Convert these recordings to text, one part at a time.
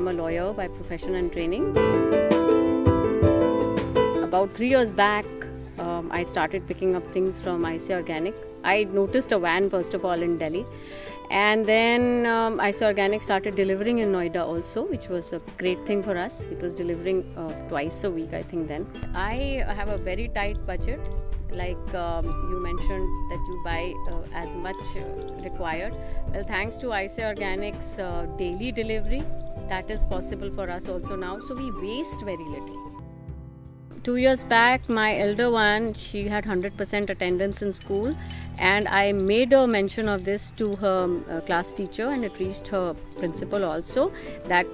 I'm a lawyer by profession and training. About 3 years back, I started picking up things from IC Organic. I noticed a van first of all in Delhi, and then IC Organic started delivering in Noida also, which was a great thing for us. It was delivering twice a week, I think then. I have a very tight budget. Like you mentioned that you buy as much required. Well, thanks to IC Organic's daily delivery, that is possible for us also now. So we waste very little. 2 years back, my elder one, she had 100% attendance in school, and I made a mention of this to her class teacher, and it reached her principal also, that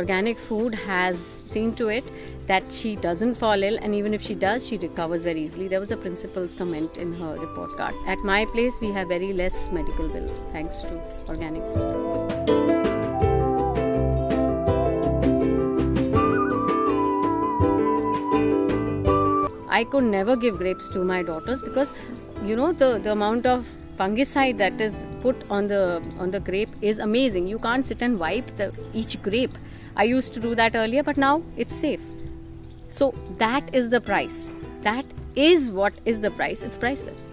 organic food has seen to it that she doesn't fall ill, and even if she does, she recovers very easily. There was a principal's comment in her report card. At my place, we have very less medical bills thanks to organic food. I could never give grapes to my daughters because, you know, the amount of fungicide that is put on the grape is amazing. You can't sit and wipe each grape. I used to do that earlier, but now it's safe. So that is the price. That is what is the price. It's priceless.